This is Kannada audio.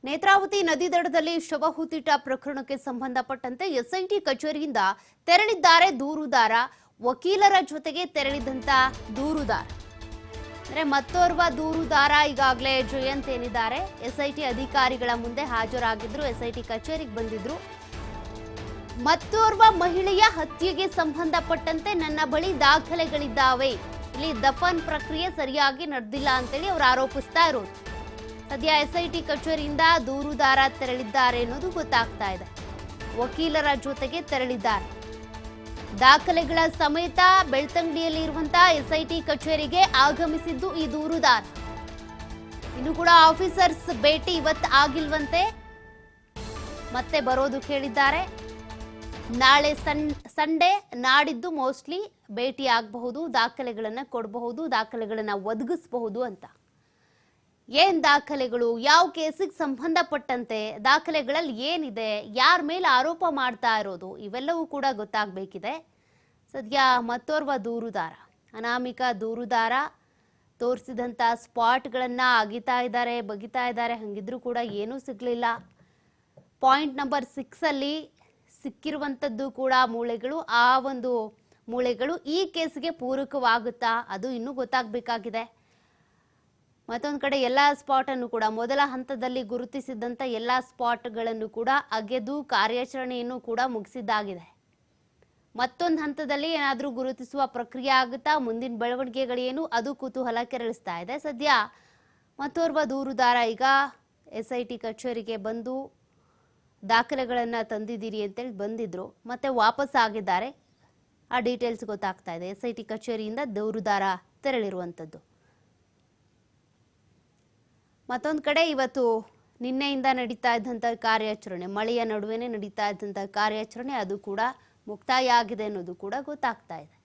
ನೇತ್ರಾವತಿ ನದಿ ದಡದಲ್ಲಿ ಶವ ಹೂತಿಟ್ಟ ಪ್ರಕರಣಕ್ಕೆ ಸಂಬಂಧಪಟ್ಟಂತೆ ಎಸ್ಐಟಿ ಕಚೇರಿಯಿಂದ ತೆರಳಿದ್ದಾರೆ ದೂರುದಾರ. ವಕೀಲರ ಜೊತೆಗೆ ತೆರಳಿದಂತ ದೂರುದಾರ ಅಂದ್ರೆ ಮತ್ತೋರ್ವ ದೂರುದಾರ ಈಗಾಗಲೇ ಜಯಂತ್ ಏನಿದ್ದಾರೆ ಎಸ್ಐಟಿ ಅಧಿಕಾರಿಗಳ ಮುಂದೆ ಹಾಜರಾಗಿದ್ರು. ಎಸ್ಐಟಿ ಕಚೇರಿಗೆ ಬಂದಿದ್ರು. ಮತ್ತೋರ್ವ ಮಹಿಳೆಯ ಹತ್ಯೆಗೆ ಸಂಬಂಧಪಟ್ಟಂತೆ ನನ್ನ ಬಳಿ ದಾಖಲೆಗಳಿದ್ದಾವೆ, ಇಲ್ಲಿ ದಫನ್ ಪ್ರಕ್ರಿಯೆ ಸರಿಯಾಗಿ ನಡೆದಿಲ್ಲ ಅಂತೇಳಿ ಅವರು ಆರೋಪಿಸ್ತಾ ಇರೋದು. ಸದ್ಯ ಎಸ್ಐಟಿ ಕಚೇರಿಯಿಂದ ದೂರುದಾರ ತೆರಳಿದ್ದಾರೆ ಅನ್ನೋದು ಗೊತ್ತಾಗ್ತಾ ಇದೆ. ವಕೀಲರ ಜೊತೆಗೆ ತೆರಳಿದ್ದಾರೆ. ದಾಖಲೆಗಳ ಸಮೇತ ಬೆಳ್ತಂಗಡಿಯಲ್ಲಿ ಇರುವಂತಹ ಎಸ್ಐಟಿ ಕಚೇರಿಗೆ ಆಗಮಿಸಿದ್ದು ಈ ದೂರುದಾರ. ಇನ್ನು ಕೂಡ ಆಫೀಸರ್ಸ್ ಭೇಟಿ ಇವತ್ತು ಆಗಿಲ್ವಂತೆ, ಮತ್ತೆ ಬರೋದು ಕೇಳಿದ್ದಾರೆ. ನಾಳೆ ಸಂಡೇ ನಾಡಿದ್ದು ಮೋಸ್ಟ್ಲಿ ಭೇಟಿ ಆಗಬಹುದು, ದಾಖಲೆಗಳನ್ನ ಕೊಡಬಹುದು, ದಾಖಲೆಗಳನ್ನ ಒದಗಿಸಬಹುದು ಅಂತ. ಏನ್ ದಾಖಲೆಗಳು, ಯಾವ ಕೇಸಿಗೆ ಸಂಬಂಧಪಟ್ಟಂತೆ, ದಾಖಲೆಗಳಲ್ಲಿ ಏನಿದೆ, ಯಾರ ಮೇಲೆ ಆರೋಪ ಮಾಡ್ತಾ ಇರೋದು, ಇವೆಲ್ಲವೂ ಕೂಡ ಗೊತ್ತಾಗಬೇಕಿದೆ. ಸದ್ಯ ಮತ್ತೋರ್ವ ದೂರುದಾರ, ಅನಾಮಿಕ ದೂರುದಾರ ತೋರಿಸಿದಂಥ ಸ್ಪಾಟ್ಗಳನ್ನ ಅಗಿತಾ ಇದ್ದಾರೆ, ಬಗಿತಾ ಇದ್ದಾರೆ. ಹಂಗಿದ್ರೂ ಕೂಡ ಏನೂ ಸಿಗ್ಲಿಲ್ಲ. ಪಾಯಿಂಟ್ ನಂಬರ್ 6 ಅಲ್ಲಿ ಸಿಕ್ಕಿರುವಂಥದ್ದು ಕೂಡ ಮೂಳೆಗಳು, ಆ ಒಂದು ಮೂಳೆಗಳು ಈ ಕೇಸಿಗೆ ಪೂರಕವಾಗುತ್ತಾ, ಅದು ಇನ್ನೂ ಗೊತ್ತಾಗಬೇಕಾಗಿದೆ. ಮತ್ತೊಂದು ಕಡೆ ಎಲ್ಲ ಸ್ಪಾಟ್ ಅನ್ನು ಕೂಡ ಮೊದಲ ಹಂತದಲ್ಲಿ ಗುರುತಿಸಿದಂತ ಎಲ್ಲ ಸ್ಪಾಟ್ಗಳನ್ನು ಕೂಡ ಅಗೆದು ಕಾರ್ಯಾಚರಣೆಯನ್ನು ಕೂಡ ಮುಗಿಸಿದ್ದಾಗಿದೆ. ಮತ್ತೊಂದು ಹಂತದಲ್ಲಿ ಏನಾದರೂ ಗುರುತಿಸುವ ಪ್ರಕ್ರಿಯೆ ಆಗುತ್ತಾ, ಮುಂದಿನ ಬೆಳವಣಿಗೆಗಳೇನು, ಅದು ಕುತೂಹಲ ಕೆರಳಿಸ್ತಾ ಇದೆ. ಸದ್ಯ ಮತ್ತೋರ್ವ ದೂರುದಾರ ಈಗ ಎಸ್ಐಟಿ ಕಚೇರಿಗೆ ಬಂದು ದಾಖಲೆಗಳನ್ನ ತಂದಿದ್ದೀರಿ ಅಂತೇಳಿ ಬಂದಿದ್ರು, ಮತ್ತೆ ವಾಪಸ್ ಆಗಿದ್ದಾರೆ. ಆ ಡೀಟೇಲ್ಸ್ ಗೊತ್ತಾಗ್ತಾ ಇದೆ. ಎಸ್ಐಟಿ ಕಚೇರಿಯಿಂದ ದೂರುದಾರ ತೆರಳಿರುವಂಥದ್ದು. ಮತ್ತೊಂದು ಕಡೆ ಇವತ್ತು ನಿನ್ನೆಯಿಂದ ನಡೀತಾ ಇದ್ದಂಥ ಕಾರ್ಯಾಚರಣೆ, ಮಳೆಯ ನಡುವೆನೇ ನಡೀತಾ ಇದ್ದಂಥ ಕಾರ್ಯಾಚರಣೆ, ಅದು ಕೂಡ ಮುಕ್ತಾಯ ಆಗಿದೆ ಅನ್ನೋದು ಕೂಡ ಗೊತ್ತಾಗ್ತಾ ಇದೆ.